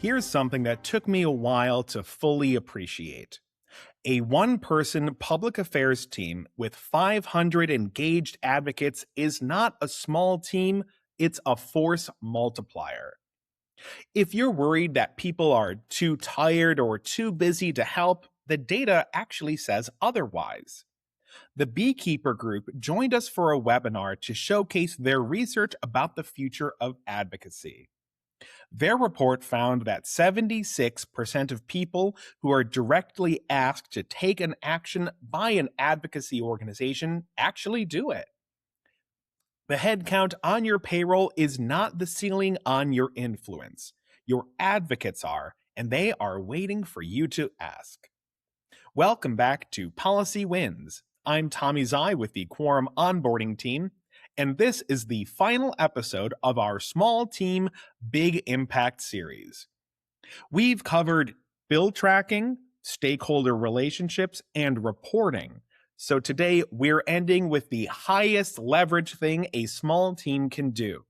Here's something that took me a while to fully appreciate. A one person public affairs team with 500 engaged advocates is not a small team, it's a force multiplier. If you're worried that people are too tired or too busy to help, the data actually says otherwise. The Beekeeper Group joined us for a webinar to showcase their research about the future of advocacy. Their report found that 76% of people who are directly asked to take an action by an advocacy organization actually do it. The headcount on your payroll is not the ceiling on your influence. Your advocates are, and they are waiting for you to ask. Welcome back to Policy Wins. I'm Tommy Zai with the Quorum onboarding team, and this is the final episode of our Small Team Big Impact series. We've covered bill tracking, stakeholder relationships, and reporting. So today we're ending with the highest leverage thing a small team can do: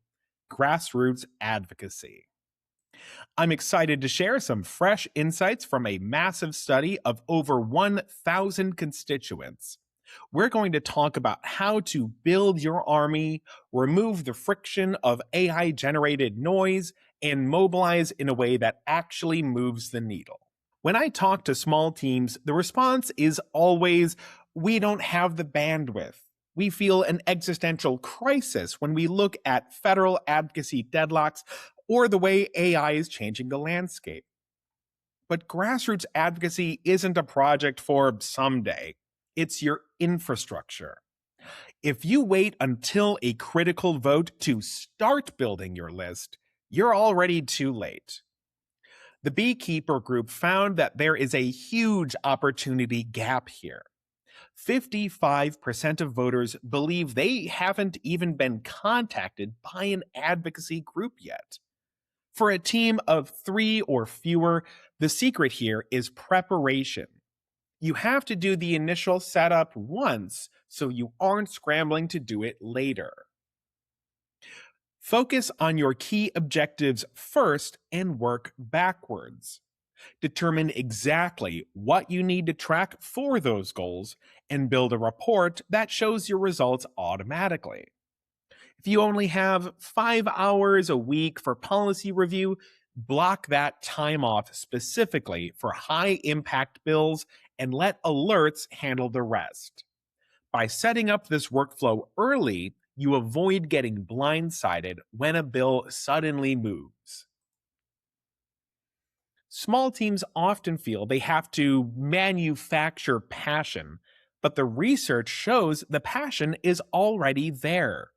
grassroots advocacy. I'm excited to share some fresh insights from a massive study of over 1,000 constituents. We're going to talk about how to build your army, remove the friction of AI-generated noise, and mobilize in a way that actually moves the needle. When I talk to small teams, the response is always, we don't have the bandwidth. We feel an existential crisis when we look at federal advocacy deadlocks or the way AI is changing the landscape. But grassroots advocacy isn't a project for someday. It's your infrastructure. If you wait until a critical vote to start building your list, you're already too late. The Beekeeper Group found that there is a huge opportunity gap here. 55% of voters believe they haven't even been contacted by an advocacy group yet. For a team of 3 or fewer, the secret here is preparation. You have to do the initial setup once so you aren't scrambling to do it later. Focus on your key objectives first and work backwards. Determine exactly what you need to track for those goals and build a report that shows your results automatically. If you only have 5 hours a week for policy review, block that time off specifically for high impact bills and let alerts handle the rest. By setting up this workflow early, you avoid getting blindsided when a bill suddenly moves. Small teams often feel they have to manufacture passion, but the research shows the passion is already there.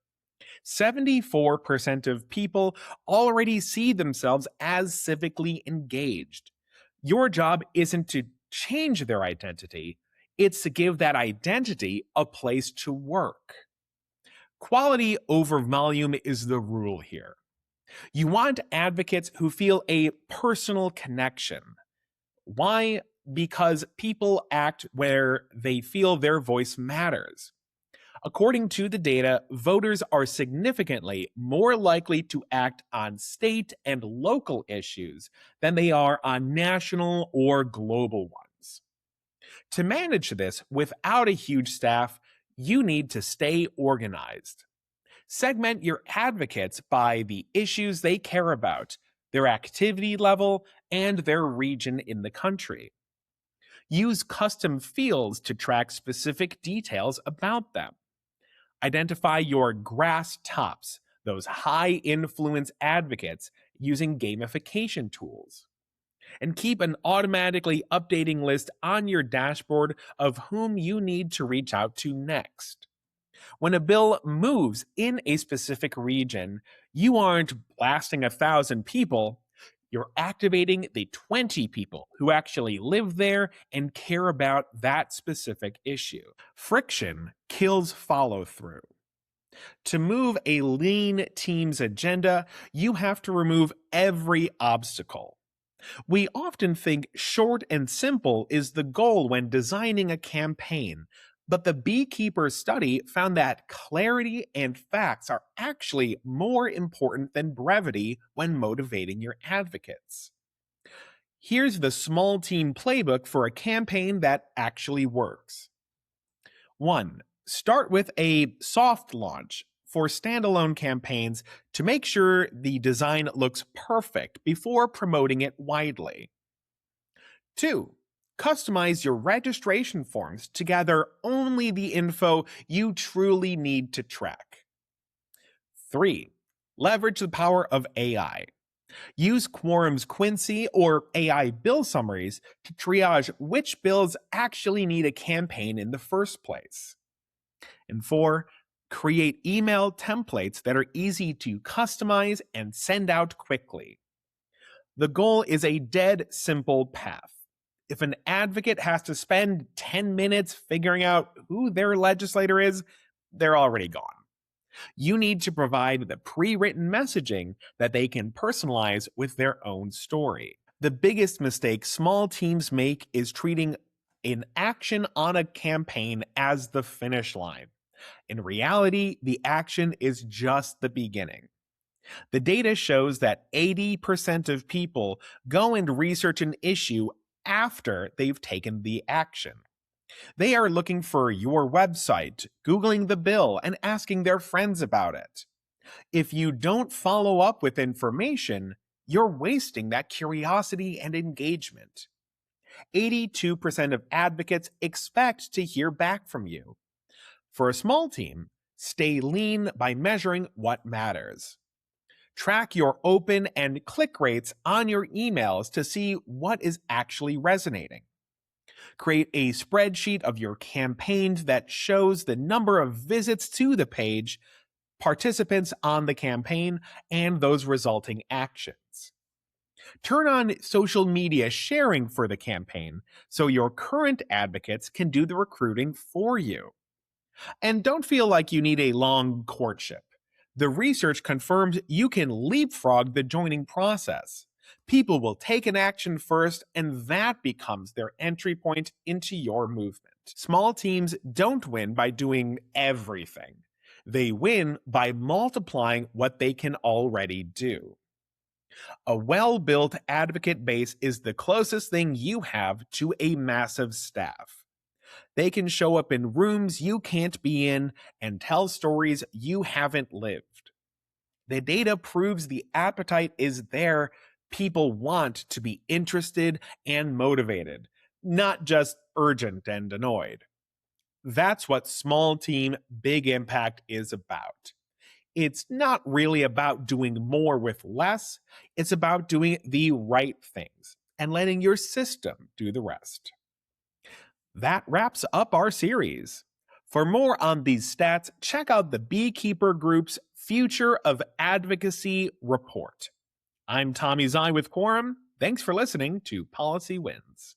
74% of people already see themselves as civically engaged. Your job isn't to change their identity, it's to give that identity a place to work. Quality over volume is the rule here. You want advocates who feel a personal connection. Why? Because people act where they feel their voice matters. According to the data, voters are significantly more likely to act on state and local issues than they are on national or global ones. To manage this without a huge staff, you need to stay organized. Segment your advocates by the issues they care about, their activity level, and their region in the country. Use custom fields to track specific details about them. Identify your grass tops, those high-influence advocates, using gamification tools. And keep an automatically updating list on your dashboard of whom you need to reach out to next. When a bill moves in a specific region, you aren't blasting 1,000 people, you're activating the 20 people who actually live there and care about that specific issue. Friction kills follow-through. To move a lean team's agenda, you have to remove every obstacle. We often think short and simple is the goal when designing a campaign, but the Beekeeper study found that clarity and facts are actually more important than brevity when motivating your advocates. Here's the small team playbook for a campaign that actually works. 1. Start with a soft launch for standalone campaigns to make sure the design looks perfect before promoting it widely. 2. Customize your registration forms to gather only the info you truly need to track. 3. Leverage the power of AI. Use Quorum's Quincy or AI bill summaries to triage which bills actually need a campaign in the first place. And 4. Create email templates that are easy to customize and send out quickly. The goal is a dead simple path. If an advocate has to spend 10 minutes figuring out who their legislator is, they're already gone. You need to provide the pre-written messaging that they can personalize with their own story. The biggest mistake small teams make is treating an action on a campaign as the finish line. In reality, the action is just the beginning. The data shows that 80% of people go and research an issue after they've taken the action. They are looking for your website, Googling the bill, and asking their friends about it. If you don't follow up with information, you're wasting that curiosity and engagement. 82% of advocates expect to hear back from you. For a small team, stay lean by measuring what matters. Track your open and click rates on your emails to see what is actually resonating. Create a spreadsheet of your campaigns that shows the number of visits to the page, participants on the campaign, and those resulting actions. Turn on social media sharing for the campaign so your current advocates can do the recruiting for you. And don't feel like you need a long courtship. The research confirms you can leapfrog the joining process. People will take an action first, and that becomes their entry point into your movement. Small teams don't win by doing everything. They win by multiplying what they can already do. A well-built advocate base is the closest thing you have to a massive staff. They can show up in rooms you can't be in and tell stories you haven't lived. The data proves the appetite is there. People want to be interested and motivated, not just urgent and annoyed. That's what small team, big impact is about. It's not really about doing more with less. It's about doing the right things and letting your system do the rest. That wraps up our series. For more on these stats, check out the Beekeeper Group's Future of Advocacy report. I'm Tommy Zai with Quorum. Thanks for listening to Policy Wins.